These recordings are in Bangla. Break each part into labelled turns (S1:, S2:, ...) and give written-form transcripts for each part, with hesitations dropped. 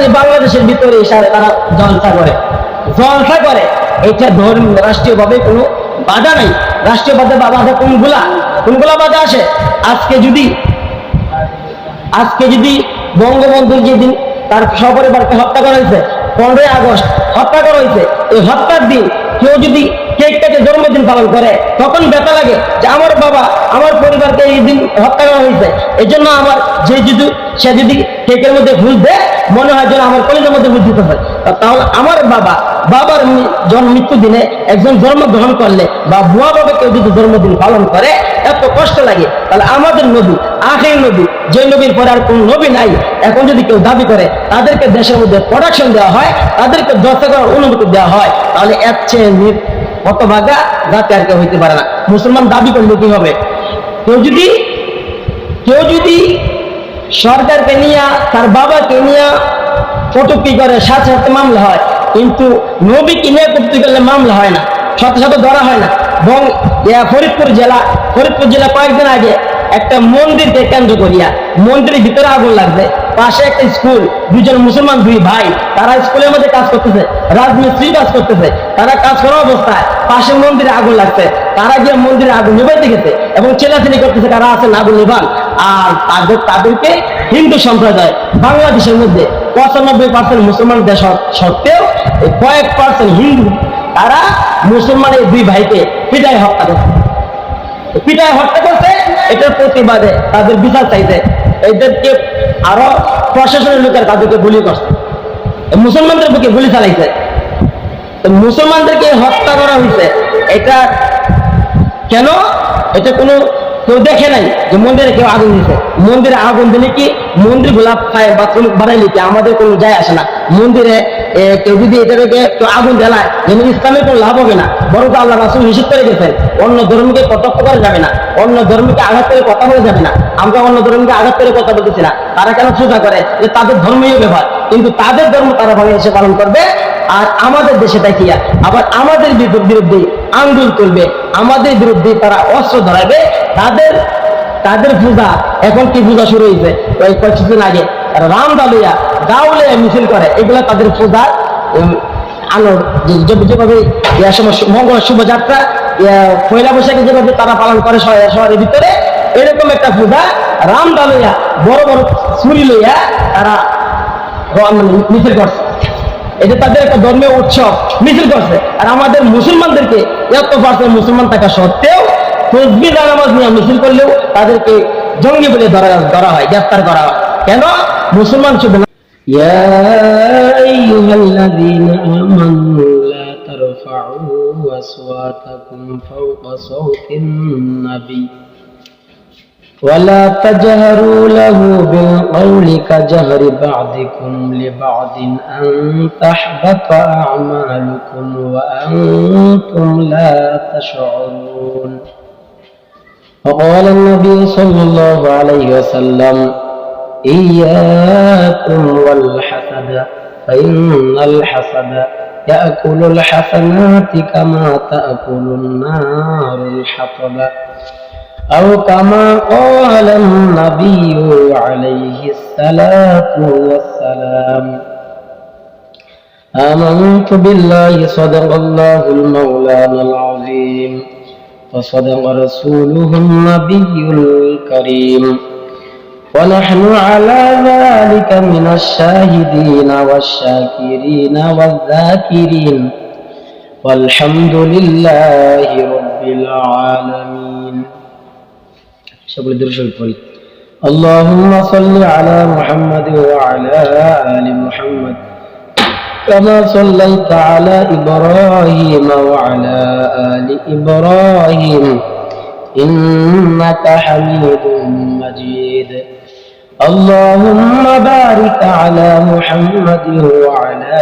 S1: যে বাংলাদেশের ভিতরে এসে তারা জলসা করে, এটা ধর্ম রাষ্ট্রীয়ভাবে কোনো বাধা নাই। রাষ্ট্রীয়ভাবে বাধা কোনগুলা বাধা আসে? আজকে যদি বঙ্গবন্ধুর যেদিন তার সপরিবারকে হত্যা করা হয়েছে, 15ই আগস্ট হত্যা করা হয়েছে, এই হত্যার দিন কেউ যদি কেক কেটে জন্মদিন পালন করে, তখন ব্যথা লাগে যে আমার বাবা, আমার পরিবারকে এই দিন হত্যা করা হয়েছে, এই জন্য আমার সে যদি কেকের মধ্যে ভুল দেয়, মনে হয় যেন আমার কলেজের মধ্যে ভুল দিতে হয়। তাহলে আমার বাবার মৃত্যু দিনে একজন জন্মগ্রহণ করলে বা বুয়া বাবা কেউ যদি জন্মদিন পালন করে এত কষ্ট লাগে, তাহলে আমাদের নবী, আখির নবী, যে নবীর পরে আর কোন নবী নাই, এখন যদি কেউ দাবি করে তাদেরকে দেশের মধ্যে প্রোডাকশন দেওয়া হয়, তাদেরকে দস্তা করার অনুমতি দেওয়া হয়, তাহলে এর চেয়ে হতভাগা জাতি আর কেউ হইতে পারে না। মুসলমান দাবি করলে কি হবে? কেউ যদি সরকারকে নিয়ে, তার বাবাকে নিয়ে কটূক্তি করে, সাথে সাথে মামলা হয়, কিন্তু নবীকে নিয়ে কটূক্তি করলে মামলা হয় না, সাথে সাথে ধরা হয় না। এবং ফরিদপুর জেলা কয়েকদিন আগে একটা মন্দিরকে কেন্দ্র করিয়া মন্দিরের ভিতরে আগুন লাগছে, পাশে একটা স্কুল, দুজন মুসলমান দুই ভাই, তারা স্কুলের মধ্যে কাজ করতেছে, রাজমিস্ত্রি কাজ করতেছে, তারা কাজ করা অবস্থায় পাশে মন্দিরে আগুন লাগছে, তারা গিয়ে মন্দিরে আগুন নিভাইতে গেছে এবং ছেলেছেলে করতেছে, তারা আছেন আগুন নিভান। আর তাদেরকে হিন্দু সম্প্রদায় বাংলাদেশের মধ্যে 95% মুসলমান দেশ সত্ত্বেও কয়েক পার্সেন্ট হিন্দু, তারা মুসলমানের দুই ভাইকে পিটায় হত্যা করছে। এটার প্রতিবাদে তাদের বিচার চাইছে, এদেরকে আরো প্রশাসনের লোকের তাদেরকে গুলি করছে, মুসলমানদের বুকে গুলি চালাইছে, মুসলমানদেরকে হত্যা করা হয়েছে। এটা কেন? এটা কেউ দেখে নাই যে মন্দিরে কেউ আগুন দিচ্ছে। মন্দিরে আগুন দিলে কি মন্দির গোলাপ খায় বা বানাইলে কি আমাদের কোনো যায় আসে না। মন্দিরে কেউ যদি এটাকে কেউ আগুন জ্বালায়, যেন ইসলামের কোনো লাভ হবে না, বরং আল্লাহ রাসূল নিষেধ করে গেছেন অন্য ধর্মকে কটাক্ষ করা যাবে না, অন্য ধর্মকে আঘাত করে কথা বলা যাবে না। আমরা অন্য ধর্মকে আঘাত করে কথা বলতেছি না, তারা কেন পূজা করে, যে তাদের ধর্মীয় ব্যাপার, কিন্তু তাদের ধর্ম তারা ভাবে এসে পালন করবে। আর আমাদের দেশে দেখিয়া আবার আমাদের বিরুদ্ধে আঙ্গুল তুলবে, আমাদের বিরুদ্ধে তারা অস্ত্র ধরাবে। তাদের পূজা, এখন কি পূজা শুরু হয়েছে কয়েকদিন আগে, রামদালিয়া গাউলে মিছিল করে, এগুলা তাদের পূজা। আলোর যেভাবে মঙ্গল শোভাযাত্রা, পয়লা বৈশাখে যেভাবে তারা পালন করে শহরের ভিতরে, এরকম একটা পূজা রামদালিয়া বড় বড় ছুরি লইয়া তারা মিছিল করছে। এটা তাদের একটা ধর্মীয় উৎসব মিছিল করছে। আর আমাদের মুসলমানদেরকে 1% মুসলমান থাকা সত্ত্বেও তসবিহ নামাজ নিয়ে মিছিল করলেও তাদেরকে জঙ্গি বলে ধরা হয়, গ্রেফতার করা হয়। কেন? মুসলমান শুধু না। ইয়া আইয়ুহাল্লাযীনা আমানু লা তারফা'উ আসওয়াতাকুম ফাওকা সাওতিন নাবী ولا تجهروا له بالقول كجهر بعضكم لبعض أن تحبط أعمالكم وأنتم لا تشعرون. وقال النبي صلى الله عليه وسلم إياكم والحسد فإن الحسد يأكل الحسنات كما تأكل النار الحطب أو كما قال النبي عليه الصلاة والسلام. آمنت بالله صدق الله المولانا العظيم وصدق رسوله النبي الكريم ونحن على ذلك من الشاهدين والشاكرين والذاكرين والحمد لله رب العالمين. اللهم صل على محمد وعلى آل محمد كما صليت على إبراهيم وعلى آل إبراهيم إنك حميد مجيد. اللهم بارك على محمد وعلى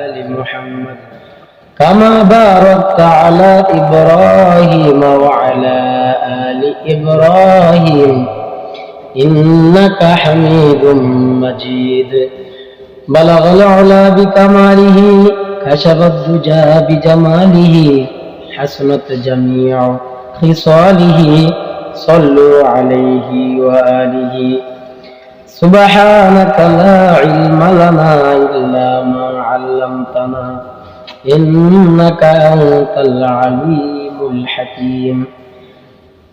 S1: آل محمد كما باركت على إبراهيم وعلى آل إبراهيم إنك حميد مجيد. بلغ العلا بكماله كشف الدجى بجماله حسنت جميع خصاله صلوا عليه وآله سبحانك لا علم لنا إلا ما علمتنا إنك أنت العليم الحكيم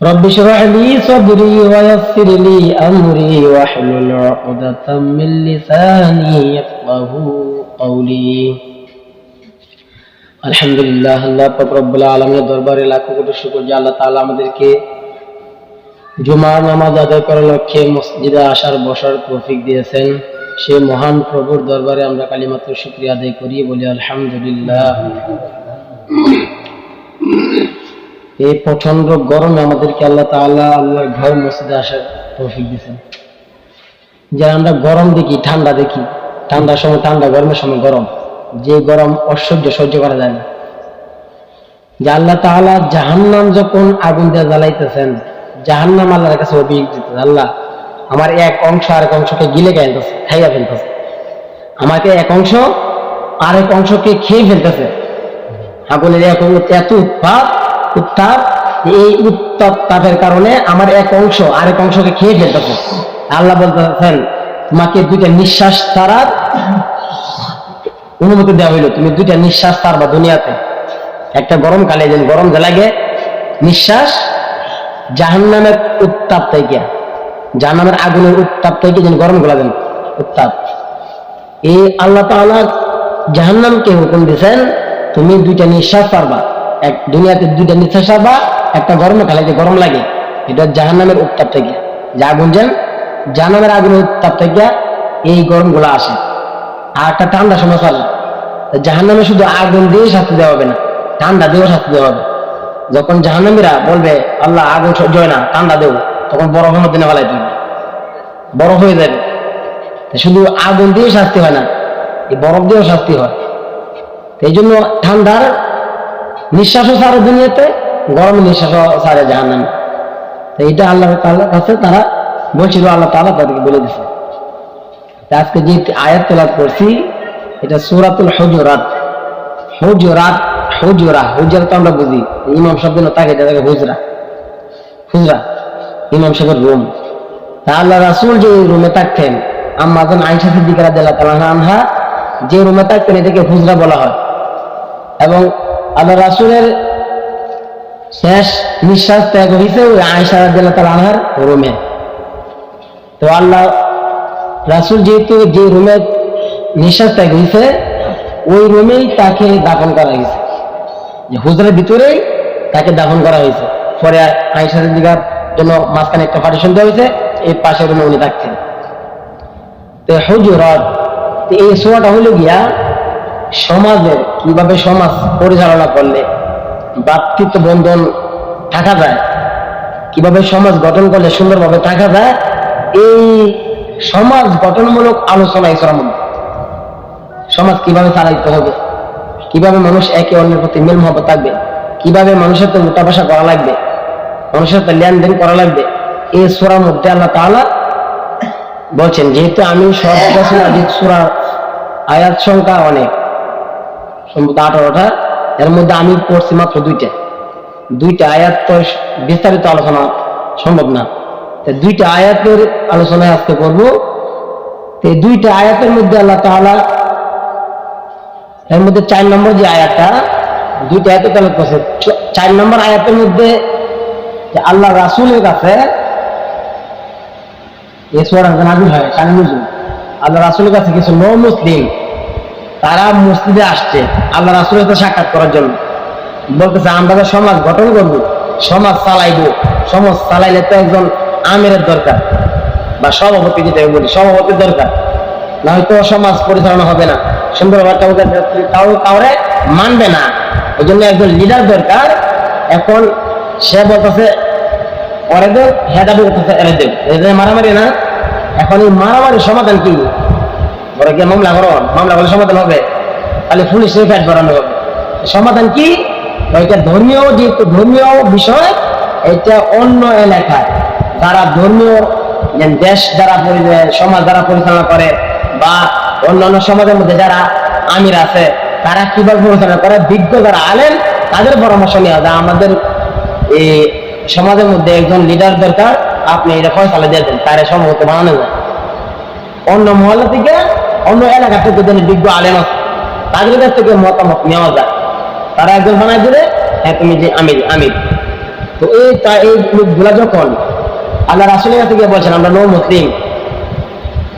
S1: رب اشرح لي صدري ويسر لي أمري واحلل عقدة من لساني يفقهوا قولي আলহামদুলিল্লাহ আল্লাহ পাক রব্বুল আলামিনের দরবারে লাখো কোটি শুকর যে আল্লাহ তাআলা আমাদেরকে জুমার নামাজ আদায় করার লক্ষ্যে মসজিদে আসার বসার তৌফিক দিয়েছেন। সেই মহান প্রভুর দরবারে আমরা কালিমাত শুকরিয়া আদায় করি, বলি আলহামদুলিল্লাহ। এই প্রচন্ড গরমে আমাদেরকে আল্লাহ তাআলা আল্লাহর ঘর মসজিদে আসার তৌফিক দিয়েছেন। যারা আমরা গরম দেখি, ঠান্ডা দেখি, ঠান্ডার সময় ঠান্ডা, গরমের সময় গরম, যে গরম সহ্য করা যায় না। যে আল্লাহ তাআলা জাহান্নাম যখন আগুন দিয়ে জ্বালাইতেছেন, জাহান্নাম আল্লাহর কাছে অভিযোগ দিতেছে, আল্লাহ আমার এক অংশ আরেক অংশকে গিলে খাইয়া ফেলতেছে, আমাকে এক অংশ আরেক অংশকে খেয়ে ফেলতেছে। আগুনের এত উত্তাপ, এই উত্তাপ তাপের কারণে আমার এক অংশ আরেক অংশকে খেয়ে ফেলতেছে। আল্লাহ বলতেছেন, তোমাকে দুইটা নিঃশ্বাস ছাড়ার অনুমতি দেওয়া হইল, তুমি দুইটা নিঃশ্বাস ছাড়বা দুনিয়াতে। একটা গরমকালে যেন গরম লাগে নিঃশ্বাস, জাহান্নামের উত্তাপ থেকে, জাহান্নামের আগুনের উত্তাপ থেকে যেন গরম গুলা দেন উত্তাপ। এই আল্লাহ তাআলা জাহান্নামকে হুকুম দিয়েছেন, তুমি দুইটা নিঃশ্বাস ছাড়বা, এক দুনিয়াতে দুইটা নিঃশ্বাস ছাড়বা, একটা গরমকালে যে গরম লাগে এটা জাহান্নামের উত্তাপ থেকে, যে আগুন যেন জাহান্নামের আগুনের উত্তাপ থেকে এই গরম গুলা আসে। আর একটা ঠান্ডা সময় ছাড়বে, জাহান্নামে শুধু আগুন দিয়ে শাস্তি দেওয়া হবে না, ঠান্ডা দিয়েও শাস্তি দেওয়া হবে। যখন জাহান্নামীরা বলবে আল্লাহ আগুন সহ্য হয় না, ঠান্ডা দেব, তখন বরফের মধ্যে নেওয়ালাইতে হবে, বরফ হয়ে যাবে। শুধু আগুন দিয়ে শাস্তি হয় না, এই বরফ দিয়েও শাস্তি হয়। এই জন্য ঠান্ডার নিঃশ্বাসও ছাড়ে দুনিয়াতে, গরমের নিঃশ্বাসও ছাড়ে জাহান্নামে। তো এইটা আল্লাহ তাআলার কাছে তারা বলছিল, আল্লাহ তাআলা তাদেরকে বলে দিছে। আজকে যে আয়াত তেলাওয়াত করছি এটা সূরাতুল হুজুরাত। হুজরা তো আমরা বুঝি, ইমাম শব্দ তাকে হুজরা, ইমাম সাহেবের রুম। তা আল্লাহ রাসূল যে রুমে থাকতেন, আম্মা জান আয়েশা সিদ্দিকা রাদিয়াল্লাহু তাআলা আনহা যে রুমে থাকতেন এটাকে হুজরা বলা হয়। এবং আল্লাহ রাসূলের শেষ নিঃশ্বাস ত্যাগ হয়েছে ওই আয়েশা রাদিয়াল্লাহু তাআলা আনহার রুমে। তো আল্লাহ রাসূল যেহেতু যে রুমে নিঃশ্বাস ত্যাগ হয়েছে ওই রুমেই তাকে দাফন করা হয়েছে, যে হুজরার ভিতরেই তাকে দাফন করা হয়েছে। পরে আয়েশা সিদ্দিকার জন্য মাঝখানে একটা পার্টিশন দেওয়া হয়েছে, এই পাশের রুমে উনি থাকছেন। তো হুজুরাত, এই সূরাটা হলো গিয়া সমাজের কিভাবে সমাজ পরিচালনা করলে ভ্রাতৃত্ব বন্ধন থাকা যায়, কিভাবে সমাজ গঠন করলে সুন্দরভাবে থাকা যায়, এই সমাজ গঠনমূলক আলোচনা ইসলাম। সমাজ কিভাবে চালাইতে হবে, কিভাবে মানুষ একে অন্যের প্রতি মিল মহব্বত থাকবে, কিভাবে মানুষের সাথে উঠা বসা করা লাগবে, মানুষের সাথে লেনদেন করা লাগবে, এই সূরার মধ্যে আল্লাহ তাআলা বলছেন। যেহেতু আমি সূরার আয়াত সংখ্যা অনেক, সম্ভবত 18টা, এর মধ্যে আমি পড়ছি মাত্র দুইটা আয়াত, তো বিস্তারিত আলোচনা সম্ভব না। দুইটা আয়াতের আলোচনায় আজকে করবো। এই দুইটা আয়াতের মধ্যে আল্লাহ তাআলা এর মধ্যে 4 নম্বর যে আয়াতটা, দুইটা আয়াতে তেলাওয়াত করছে। 4 নম্বর আয়াতের মধ্যে যে আল্লাহ রাসূলের কাছে এই সূরা নাযিল হয়, শানে নুজুল। আল্লাহ রাসূলের কাছে কিছু মুসলিম তারা মসজিদে আসছে আল্লাহ রাসূলের সাথে সাক্ষাৎ করার জন্য। বলতেছে আমরা সমাজ গঠন করব, সমাজ চালাইবো, সমাজ চালাইলে তো একজন আমিরের দরকার, বা সভাপতি, যেটা বলি সভাপতির দরকার, না হয়তো সমাজ পরিচালনা হবে না, সুন্দরভাবে কাউরে মানবে না। ওই জন্য একজন লিডার দরকার। এখন সে বলতেছে ওরে দেব, হেদাবি করতেছে এরে দেব, এদের মারামারি না। এখন এই মারামারির সমাধান কি? ওরা গিয়ে মামলা করো, মামলা করলে সমাধান হবে, তাহলে পুলিশের ফ্যাট বাড়ানো হবে। সমাধান কি? এটা ধর্মীয়, যেহেতু ধর্মীয় বিষয়, এটা অন্য এলাকায় যারা ধর্মীয় দেশ যারা সমাজ যারা পরিচালনা করে, বা অন্যান্য সমাজের মধ্যে যারা আমির আছে তারা কিভাবে পরিচালনা করে, বিজ্ঞ যারা আলেম তাদের পরামর্শ নেওয়া যায়। আমাদের এই সমাজের মধ্যে একজন লিডার দরকার, আপনি এটা ফয়সালা দিয়ে দেন, তারে সভাপতি বানানো যায়। অন্য মহল্লা থেকে, অন্য এলাকা থেকে যেন বিজ্ঞ আলেম আছে, তাদের কাছ থেকে মতামত নেওয়া যায়। তারা একজন বানায় দিলে, হ্যাঁ তুমি যে আমির। তো এই লোকগুলা যখন আল্লাহ রাসূলের কাছে গিয়ে বলছেন আমরা নো মুসলিম,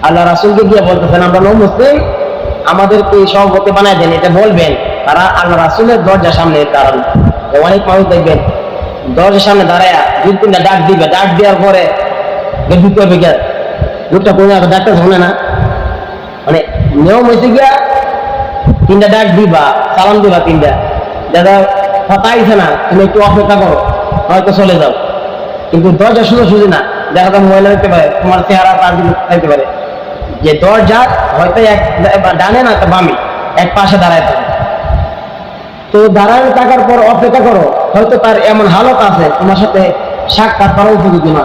S1: আল্লাহ রাসূলকে গিয়ে বলতেছেন আমরা নো মুসলিম, আমাদেরকে সভাপতি বানায় দেন, এটা বলবেন। তারা আল্লাহ রাসূলের দরজার সামনে দাঁড়াবে। অনেক মানুষ দেখবেন দরজার সামনে দাঁড়ায় 2-3টা ডাক দিবে, ডাক দেওয়ার পরে ঢুকতে হবে গিয়া লোকটা কোনো ডাকটা শোনে না। মানে নিয়ম হয়েছে গিয়া 3টা ডাক দিবা, সালাম দিবা 3টা, দাদা কথা আইছে না, তুমি একটু অপেক্ষা করো, হয়তো চলে যাও। কিন্তু দরজা শুধু না, দেখা যায় মহিলা দেখতে পারে, তোমার চেহারা তার দিকে থাকতে পারে, যে দরজা হয়তো এক ডানে না তো বামে, এক পাশে দাঁড়ায় থাকে। তো দাঁড়ায় থাকার পর অপেক্ষা করো, হয়তো তার এমন হালত আছে তোমার সাথে সাক্ষাৎ করা উপযোগী না,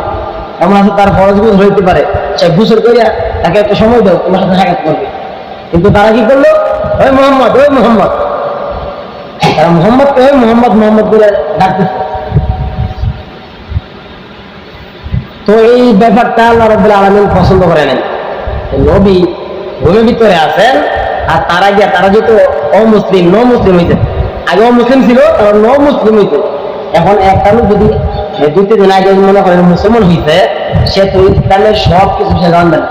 S1: এমন আছে তার ফরজগুলো হইতে পারে, সে গোসল করিয়া তাকে একটা সময় দাও, তোমার সাথে সাক্ষাৎ করবে। কিন্তু তারা কি করলো, ওই মোহাম্মদ, ওই মোহাম্মদ, তারা মোহাম্মদকে ওই মোহাম্মদ মোহাম্মদ করে ডাকতেছে। তো এই ব্যাপারটা আল্লাহ রাব্বুল আলামিন পছন্দ করে নেন। নবী ভূমির ভিতরে আছেন, আর তারা গিয়া তারা যেহেতু অমুসলিম, নো মুসলিম হইতে, আগে অমুসলিম ছিল, তারা নো মুসলিম হইতে। এখন একটা লোক যদি 2-3 দিন আগে মনে করেন মুসলমান হইছে, সে তো ইসলামের সব কিছু সে জানবে না,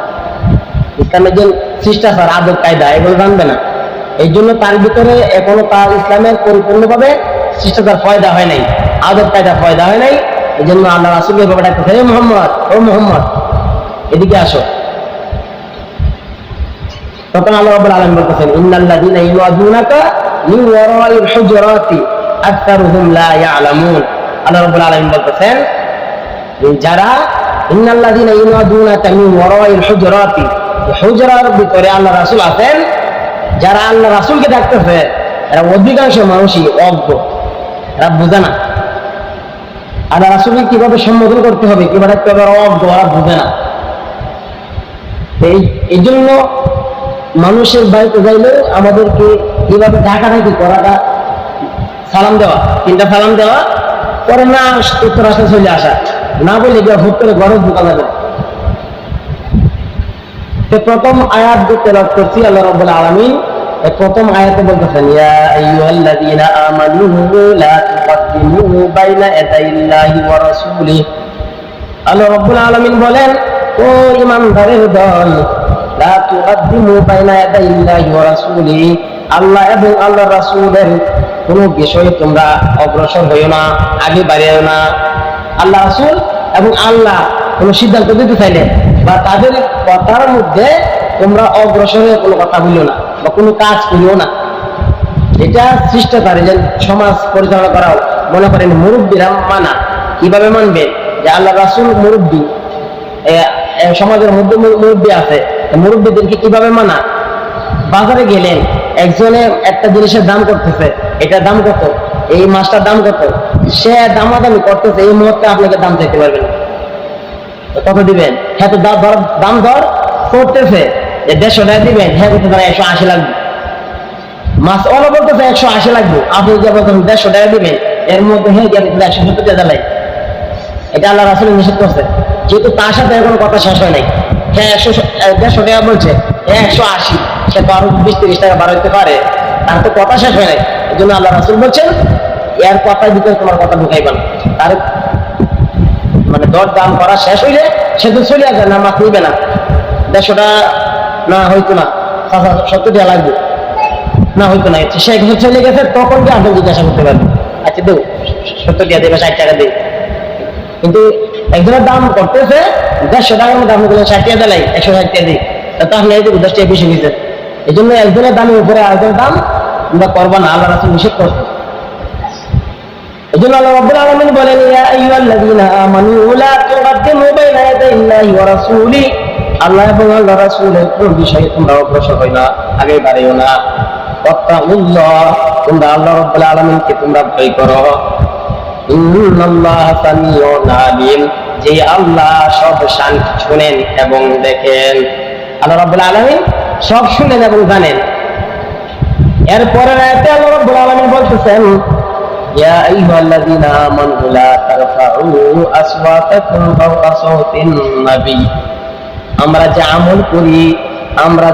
S1: ইসলামের যে শিষ্টাচার আদব কায়দা এগুলো জানবে না। এই জন্য তার ভিতরে এখনো তার ইসলামের পরিপূর্ণভাবে শিষ্টাচার ফয়দা হয় নাই, আদব কায়দা ফয়দা হয় নাই। এই জন্য আল্লাহ রাসূল এই ব্যাপারটা হে মোহাম্মদ, ও মোহাম্মদ এদিকে আসো। তখন আল্লাহ রাব্বুল আলামিন বলতেছেন ইন্নাল্লাযীনা ইউআদুনাকা মিন ওয়ারাইল হুজুরাতি আকতারুহুম লা ইয়ালামুন। আল্লাহ রাব্বুল আলামিন বলতেছেন যারা ইন্নাল্লাযীনা ইউআদুনাকা মিন ওয়ারাইল হুজুরাতি, হুজরার ভিতরে আল্লাহ রাসূল আছেন, যারা আল্লাহ রাসূলকে ডাকতেছে এরা অধিকাংশ মানুষই অজ্ঞ, এরা বুঝে না আল্লাহ রাসূলকে কিভাবে সম্বোধন করতে হবে, কিভাবে ডাকতে হবে, অজ্ঞ, ওরা বুঝে না। এই জন্য মানুষের বাড়িতে যাইলে আমাদেরকে কিভাবে ঢাকাঢাকি করাটা, সালাম দেওয়া, 3টা সালাম দেওয়া, পরে না উত্তর আসা চলে আসা, না বলে গিয়ে হুট করে ঘরে ঢুকা যাবে। প্রথম আয়াত তেলাওয়াত করছি, আল্লাহ রাব্বুল আলামিন প্রথম আয়াতে বলতেছেন ইয়া আইয়ুহাল্লাযীনা আমানু লা তুকদ্দিমু বাইনা ইয়াদাইল্লাহি ওয়া রাসূলিহি। আল্লাহ রাব্বুল আলামিন বলেন, ও ঈমানদারের দল, লা তুকদ্দিমু বাইনা ইয়াদাইল্লাহি ওয়া রাসূলিহি, আল্লাহ এবং আল্লাহর রাসূলের কোন বিষয়ে তোমরা অগ্রসর হইও না, আগে বাড়িও না। আল্লাহ রাসূল এবং আল্লাহ কোন সিদ্ধান্ত দিতে চাইলে বা তাদের কথার মধ্যে তোমরা অগ্রসর হয়ে কোনো কথা বলিও না বা কোনো কাজ করিও না। এটা শিষ্টাচার, যে সমাজ পরিচালনা করাও। মনে করেন মুরব্বীরা মানা, কিভাবে মানবে, যে আল্লাহ রাসূল মুরব্বী, সমাজের মধ্যে মুরব্বী আছে, মুরব্বীদেরকে কিভাবে মানা। বাজারে গেলেন, একজনে একটা জিনিসের দাম করতেছে, এটার দাম কত, এই মাছটার দাম কত, সে দামাদামি করতেছে, এই মুহূর্তে আপনাকে দাম চাইতে পারবেন, কত দিবেন, হ্যাঁ তো দাম দর করতেছে, 150 টাকা দিবেন, হ্যাঁ করতে 180 লাগবে। মাছ ওরা বলতেছে 180 লাগবে, আপনি যে বলতেন 150 টাকা দিবেন, এর মধ্যে হ্যাঁ 170 টাকা লাগে। এটা আল্লাহ রাসূল নিষেধ করছে, যেহেতু তার সাথে কোনো কথা শেষ হয় নাই। হ্যাঁ 150 টাকা বলছে, 180, সে তো আরো 20-30 টাকা বাড়াইতে পারে, তার তো কথা শেষ হয় নাই। এই জন্য আল্লাহ রাসূল বলছেন এর কথার ভিতরে তোমার কথা ঢুকাইবা না। তার মানে দর দাম করা শেষ হইলে সে তো চলে আসবে না, মাছ নিবে না, 150 টাকা না হইতো না, 70 টাকা লাগবে না, হইতো না, সে চলে গেছে, তখন কি আপনি জিজ্ঞাসা করতে পারবেন, আচ্ছা দেবো 70 টাকা দেবে, 60 টাকা দেবে। কিন্তু একজনের দাম করতেছে 150 টাকার মধ্যে আপনি 60 টাকা দেয়, 160 টাকা দিই, তা আপনি 10 টাকা বেশি নিয়েছেন। এই জন্য একজনের দামের উপরে আরেকজনের দাম আমরা করবো না, আল্লাহ রাসূল নিষেধ করছে। এই জন্য আল্লাহ রাব্বুল আলামিন বলেন ইয়া আইয়ুহাল্লাযীনা আমানু লা তুকদ্দিমু বাইনা ইয়াদাইল্লাহি ওয়া রাসূলিহি, আল্লাহ এবং আল্লাহর রাসূলের কোন বিষয়ে তোমরা অগ্রসর হই না, আগে বাড়িও না। ওয়াত্তাকুল্লাহ, তোমরা আল্লাহ রাব্বুল আলামিনকে তোমরা ভয় করো। ইন্নাল্লাহা সামিউন আলিম, যে আল্লাহ সব শুনেন এবং দেখেন। আল্লাহ রাব্বুল আলামিন সব শুনেন এবং জানেন। এরপরের আয়াতে আল্লাহ রাব্বুল আলামিন বলতেছেন ইয়া আইয়ুহাল্লাযীনা আমানু লা তারফাউ আসওয়াতাকুম ফাওকা সাওতিন নবী। আমরা যে আমল করি, আমরা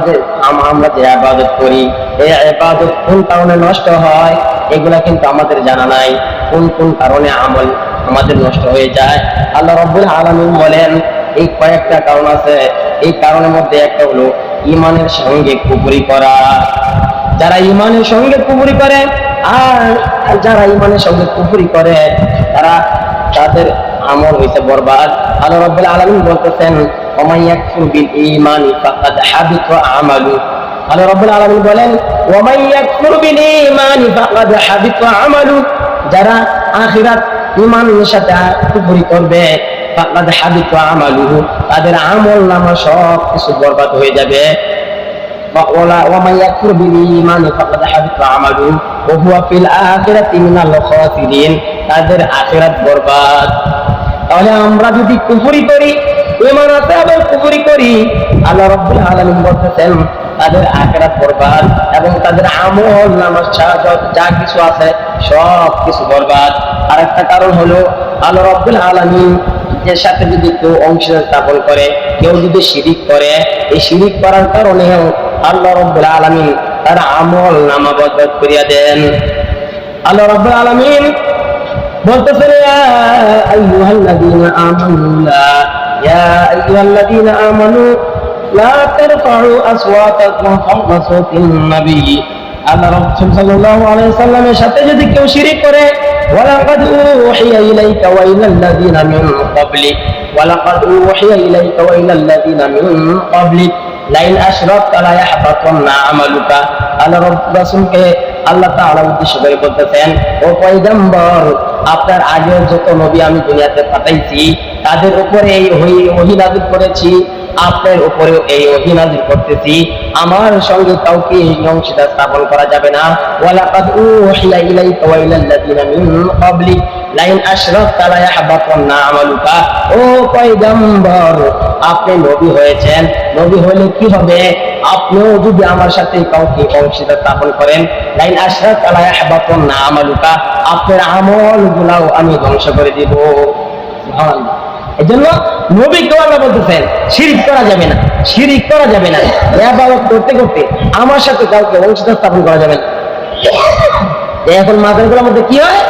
S1: যে ইবাদত করি, এই ইবাদত কোন কারণে নষ্ট হয় এগুলা কিন্তু আমাদের জানা নাই। কোন কোন কারণে আমল আমাদের নষ্ট হয়ে যায় আল্লাহ রাব্বুল আলামিন বলেন এই কয়েকটা কারণ আছে। এই কারণের মধ্যে একটা হলো ঈমানের সঙ্গে কুফরি করা। যারা ঈমানের সঙ্গে কুফরি করে, আর যারা ঈমানের সঙ্গে কুফরি করে তাদের আমল হইছে বরবাদ। আল্লাহ রাব্বুল আলামিন বলতেছেন ওয়া ইয়াকফুর বিল ঈমানি ফাকাদ হাবিতা আমালু। আল্লাহ রাব্বুল আলামিন বলেন ওয়া ইয়াকফুর বিল ঈমানি ফাকাদ হাবিতা আমালু, যারা আখিরাত ঈমানের সাথে কুফরি করবে ফাকাদ হাবিতা আমালুহু, তাদের আমলনামা সব কিছু বরবাদ হয়ে যাবে। ومن يكفر بالإيمان فقد حبط عمله وهو في الآخرة من الخاسرين, তাদের আখিরাত বরবাদ। তাহলে আমরা যদি কুফরি করি, ঈমান আছে আবার কুফরি করি, আল্লাহ রাব্বুল আলামিন বলতেছেন তাদের আখিরাত বরবাদ এবং তাদের আমল নামাজ যা কিছু আছে সব কিছু বরবাদ। আরেকটা কারণ হলো আল্লাহ রাব্বুল আলামিন যে সাথে যদি কেউ অংশীদার স্থাপন করে, কেউ যদি শিরিক করে, এই শিরিক করার কারণেও আল্লাহ রাব্বুল আলামিন তার আমল নামা বরবাদ করিয়া দেন। আল্লাহ রাব্বুল আলামিন বলতেছেন ইয়া আইয়ুহাল্লাযীনা আমানু লা তারফাউ আসওয়াতাকুম ফাওকা সাওতিন নবী। আল্লাহ রাসূল সাল্লাল্লাহু আলাইহি ওয়াসাল্লামের সাথে যদি কেউ শিরিক করে, ওয়ালাকাদ উহিয়া ইলাইকা ওয়া ইলাল্লাযীনা মিন ক্বাবলিক ওয়ালাকাদ উহিয়া ইলাইকা ওয়া ইলাল্লাযীনা মিন ক্বাবলিক লাইন আশরাকতা লা ইয়াহবাতান্না আমালুকা। আল্লাহ রাসূলকে আল্লাহ তাআলা উদ্দেশ্য করে বলতেছেন ও পয়গম্বর, আপনার আগে যত নবী আমি দুনিয়াতে পাঠাইছি তাদের উপরে এই ওহী নাযিল করেছি, আপনার উপরেও এই ওহী নাযিল করতেছি, আমার সঙ্গে কাউকে অংশীদার স্থাপন করা যাবে না। ওয়ালাকাদ উহিয়া ইলাইকা ওয়া ইলাল্লাযীনা মিন ক্বাবলিক লাইন আশরাকতা লা ইয়াহবাতান্না আমালুকা। ও পয়গম্বর, আপনি নবী হয়েছেন, নবী হলে কি হবে, আপনিও যদি আমার সাথে কাউকে অংশীদার স্থাপন করেন, লাইন আশরাকতা লা ইয়াহবাতান্না আমালুকা, আপনার আমলগুলোও আমি ধ্বংস করে দিব। সুবহানাল্লাহ। এজন্য নবীকে আল্লাহ বলতেছেন শিরিক করা যাবে না, শিরিক করা যাবে না, ইবাদত করতে করতে আমার সাথে কাউকে অংশীদার স্থাপন করা যাবে না। এখন মাজারগুলোর মধ্যে কি হয়,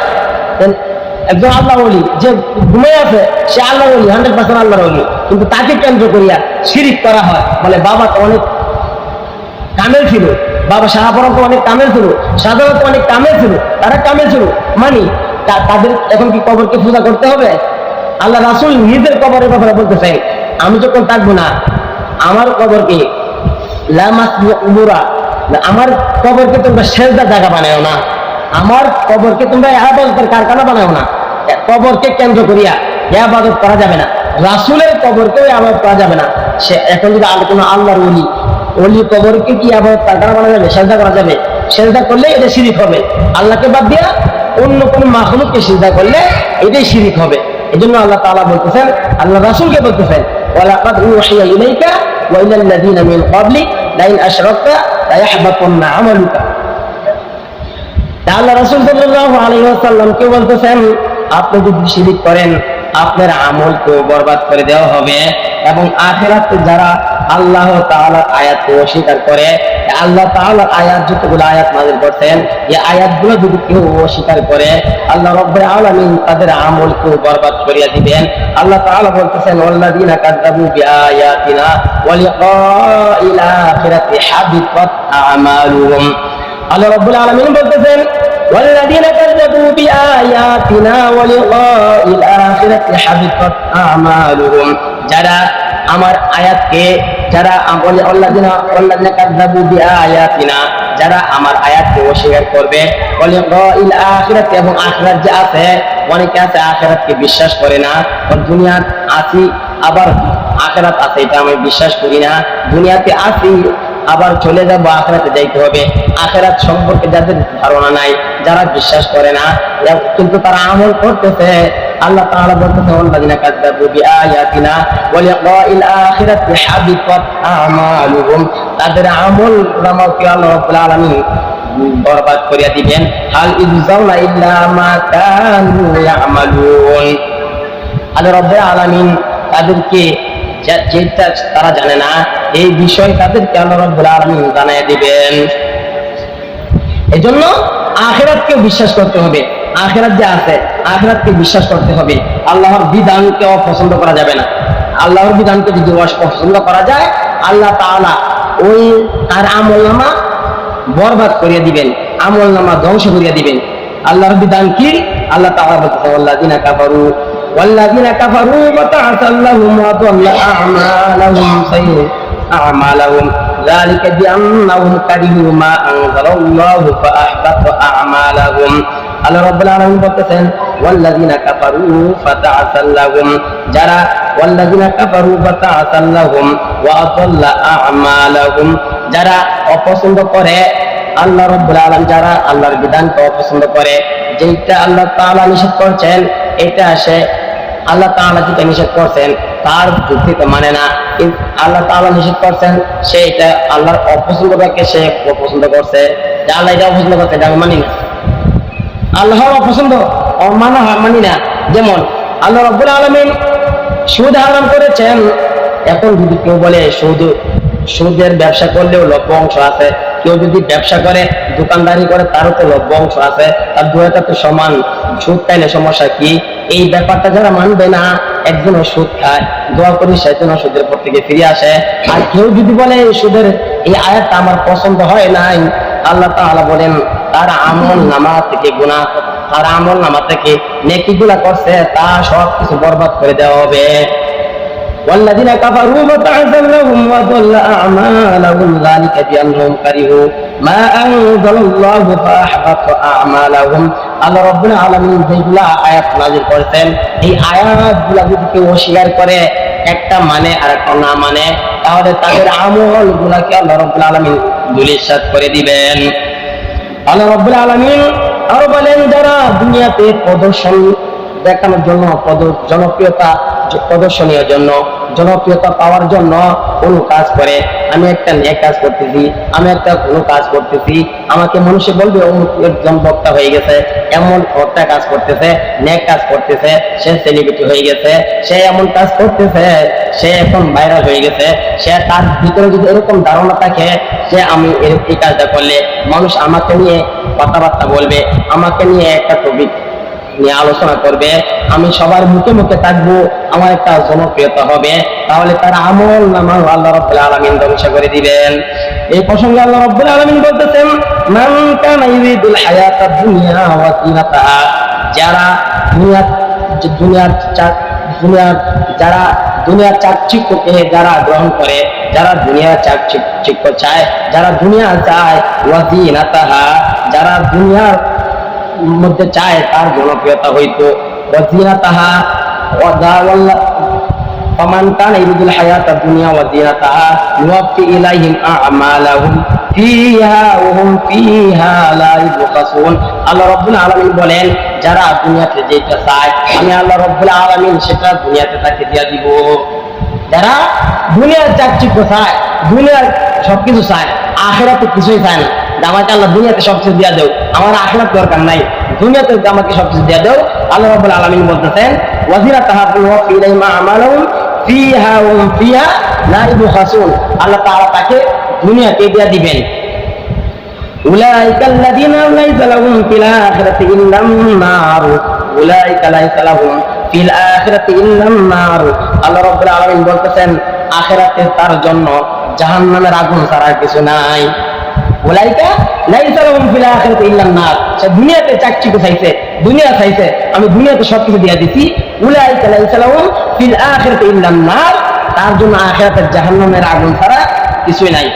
S1: একজন আল্লাহ ওলি যে ঘুমিয়ে আছে সে আল্লাহ ওলি, 100% আল্লাহর ওলি, কিন্তু তাকে কেন্দ্র করিয়া শিরিক করা হয়। বলে বাবা তো অনেক কামেল ছিল, বাবা শাহপরম তো অনেক কামেল ছিল, সাধারণত অনেক কামেল ছিল, তারা কামেল ছিল মানে তাদের এখন কি কবরকে পূজা করতে হবে? আল্লাহ রাসূল নিজের কবরের কথা বলতেছেন আমি যখন থাকবো না, আমার কবরকে আমার কবরকে তোমরা সেজদার জায়গা বানাও না, আমার কবরকে তোমরা ইবাদতের কারখানা বানাও না। কবরকে কেন্দ্র করিয়া ইবাদত করা যাবে না, রাসূলের কবরকেও ইবাদত করা যাবে না। সে এখন যদি কোনো আল্লাহর ওলি কবরকে কি ইবাদত কারখানা বানানো যাবে, সেজদা করা যাবে? সেজদা করলে এটা শিরিক হবে। আল্লাহকে বাদ দিয়া অন্য কোন মাখলুককে সিজদা করলে এটাই শিরিক হবে। এজন্য আল্লাহ তাআলা বলতেছেন, আল্লাহ রাসূলকে বলতেছেন ওয়ালাকাদ উহিয়া ইলাইকা ওয়া ইলাল্লাযীনা মিন ক্বাবলিক লাইন আশরাকতা লা ইয়াহবাতান্না আমালুকা। আল্লাহ রাসূল সাল্লাল্লাহু আলাইহি ওয়াসাল্লামকে বলতেছেন আপনি যদি শিরিক করেন আপনার আমলকে বরবাদ করে দেওয়া হবে। এবং আখিরাতে যারা আল্লাহ তাআলার আয়াতকে অস্বীকার করে, আল্লাহ তাআলার আয়াত যতগুলো আয়াত নাযিল করেছেন এই আয়াতগুলো যদি কেউ অস্বীকার করে, আল্লাহ রাব্বুল আলামিন তাদের আমলকে বরবাদ করিয়া দিবেন। আল্লাহ তাআলা বলতেছেন ওয়াল্লাযীনা কাযযাবু বিআয়াতিনা ওয়া লিকাইল আখিরাতি হাবিতাত আমালুহুম। আল্লাহ রাব্বুল আলামিন বলতেছেন ওয়াল্লাযীনা কাযযাবু বিআয়াতিনা ওয়া লিকাইল আখিরাতি হাবিতাত আমালুহুম, যারা আমার আয়াতকে, যারা ওয়াল্লাযীনা কাযযাবু বিআয়াতিনা, যারা আমার আয়াতকে অস্বীকার করবে, ওয়া লিকাইল আখিরাতি, এবং আখিরাত যে আছে, অনেকে আছে আখিরাতকে বিশ্বাস করে না, দুনিয়াত আছি আবার আখিরাত আছে এটা আমি বিশ্বাস করি না, দুনিয়াতে আছি আবার চলে যাবো, আখিরাতে যাইতে হবে, আখিরাত সম্পর্কে যাদের ধারণা নাই, যারা বিশ্বাস করে না কিন্তু তারা আমল করতেছে, আল্লাহ তাআলা বলতেছেন ওয়াল্লাযীনা কাযযাবু বিআয়াতিনা ওয়া লিকাইল আখিরাতি হাবিতাত আমালুহুম, তাদের আমল নামাকে আল্লাহ রাব্বুল আলামিন বরবাদ করিয়া দিবেন। হাল ইউজাউনা ইল্লা মা কানু ইয়ামালুন। আল্লাহ রাব্বুল আলামিন তাদেরকে যেটা তারা জানে না, এই বিষয় তাদেরকে আল্লাহ রাব্বুল আলামিন জানিয়ে দিবেন। এজন্য আখিরাতকে বিশ্বাস করতে হবে। আখিরাত যে আছে, আখিরাতকে বিশ্বাস করতে হবে। আল্লাহর বিধানকে অপছন্দ করা যাবে না। আল্লাহর বিধানকে যদি অপছন্দ করা যায়, আল্লাহ তাআলা ওই তার আমলনামা বরবাদ করিয়ে দিবেন, আমলনামা ধ্বংস করিয়ে দিবেন। আল্লাহর বিধান কি? আল্লাহ তাআলা বলতেছেন, ওয়াল্লাযিনা কাফারু ফাতা'সাল্লাহুম ওয়া দাল্লা আ'মালাহুম যালিকা বিআন্নাহুম কারিহু মা আনজালাল্লাহু ফাআহবাতা আ'মালাহুম। আল্লাহ রাব্বুল আলামিন বলতেছেন, ওয়াল্লাযিনা কাফারু ফাতা'সাল্লাহুম, যারা ওয়াল্লাযিনা কাফারু ফাতা'সাল্লাহুম ওয়া দাল্লা আ'মালাহুম, যারা অপছন্দ করে আল্লাহ রাব্বুল আলামিন, যারা আল্লাহর বিধানকে অপছন্দ করে, যেটা আল্লাহ তাআলা নিষেধ করেছেন, এটা সে আল্লাহ তাআলা যেটা নিষেধ করছেন তার যুক্তিতে মানে না। আল্লাহ তাআলা নিষেধ করছেন, সে এটা আল্লাহর অপছন্দটাকে সে অপছন্দ করছে, যে আল্লাহ এটা অপছন্দ করছে, এটা আমি মানি না। আল্লাহর অপছন্দ মানি না। যেমন আল্লাহ রাব্বুল আলামিন সুদ হারাম করেছেন। এখন যদি কেউ বলে সুদের ব্যবসা করলেও লভ্য অংশ আছে, কেউ যদি ব্যবসা করে, দোকানদারি করে, তারও তো লভ্য অংশ আছে, তার দুইটা তো সমান, সুদ খাইলে সমস্যা কি? এই ব্যাপারটা যারা মানবে না, একজনও সুদ খায়, দোয়া করি সেজন্য সুদের পর থেকে ফিরে আসে। আর কেউ যদি বলে সুদের এই আয়াতটা আমার পছন্দ হয় নাই, আল্লাহ তাআলা বলেন তার আমল নামা থেকে গুনাহ, তার আমল নামা থেকে নেকিগুলা করছে তা সব কিছু বরবাদ করে দেওয়া হবে। والذين كفروا فتعزلهم وضل أعمالهم ذلك بأنهم كرهوا ما أنزل الله فأحبط أعمالهم। আল্লাহ রাব্বুল আলামিন যেগুলা আয়াত নাযিল করেছেন, এই আয়াতগুলা যদি কেউ অস্বীকার করে, একটা মানে আর একটা না মানে, তাহলে তাদের আমলগুলাকে আল্লাহ রাব্বুল আলামিন ধূলিসাৎ করে দিবেন। আল্লাহ রাব্বুল আলামিন আরো বলেন, যারা দুনিয়াতে প্রদর্শন দেখানোর জন্য, জনপ্রিয়তা প্রদর্শনীর জন্য, জনপ্রিয়তা পাওয়ার জন্য কোনো কাজ করে, আমি একটা নেক কাজ করতেছি, আমি একটা কোনো কাজ করতেছি, আমাকে মানুষে বলবে অমুক একজন বক্তা হয়ে গেছে, এমন একটা কাজ করতেছে, নেক কাজ করতেছে, সে সেলিব্রিটি হয়ে গেছে, সে এমন কাজ করতেছে, সে এখন ভাইরাল হয়ে গেছে, সে তার ভিতরে যদি এরকম ধারণা থাকে যে আমি এই কাজটা করলে মানুষ আমাকে নিয়ে কথাবার্তা বলবে, আমাকে নিয়ে একটা টপিক নিয়ে আলোচনা করবে, আমি সবার মুখে মুখে থাকবো, আমার একটা জনপ্রিয়তা হবে, তাহলে তার আমল নামা আল্লাহ রাব্বুল আলামিন ধ্বংস করে দিবেন। এই প্রসঙ্গে আল্লাহ রাব্বুল আলামিন বলতেছেন, মান কানা ইউরিদুল হায়াতাদ দুনিয়া ওয়া জিনাতাহা, যারা দুনিয়ার চাকচিক্যকে যারা গ্রহণ করে, যারা দুনিয়ার চাকচিক্য চায়, যারা দুনিয়া চায়, ওয়া জিনাতাহা, যারা দুনিয়ার মধ্যে চায় তার জনপ্রিয়তা হইতো, ওয়াজিনাতাহা ফামান কানা ইউরিদুল হায়াতাদ দুনিয়া ওয়াজিনাতাহা নুওয়াফি ইলাইহিম আ'মালাহুম ফিহা ওয়া হুম ফিহা লা ইউবখাসুন। আল্লাহ রাব্বুল আলামিন বলেন, যারা দুনিয়াতে যেটা চায়, আমি আল্লাহ রাব্বুল আলামিন সেটা দুনিয়াতে তাকে দিয়ে দিব। যারা দুনিয়ার চাকচিক্য চায়, দুনিয়ার সবকিছু চায়, আখিরাতে কিছুই চায় না, আমাকে আল্লাহ দুনিয়াতে সবকিছু দিয়া দেও, আমার আখিরাত দরকার নাই, দুনিয়াতে আমাকে সবকিছু দিয়া দেও। আল্লাহ রাব্বুল আলামিন বলতেছেন, ওয়াজিনাতাহা ওয়া ইলাইহিম আ'মালুহুম ফিহা ওয়া হুম ফিহা লা ইউবখাসুন, আল্লাহ তাআলা তাকে দুনিয়াতে দিয়া দিবেন। উলাইকা আল্লাযীনা লাইসা লাহুম ফিল আখিরাতি ইল্লান নার, উলাইকা লাইসা লাহুম ফিল আখিরাতি ইল্লান নার। আল্লাহ রাব্বুল আলামিন বলতেছেন, আখিরাতে তার জন্য জাহান্নামের আগুন ছাড়া কিছু নাই। উলাইকা লাইসা লাহুম ফিল আখিরাতি ইল্লান নার, সে দুনিয়াতে চাকচিক্য চাইছে, দুনিয়া চাইছে, আমি দুনিয়াতে সবকিছু দিয়ে দিছি। উলাইকা লাইসা লাহুম ফিল আখিরাতি ইল্লান নার, তার জন্য আখিরাতে জাহান্নামের আগুন ছাড়া কিছুই নাই।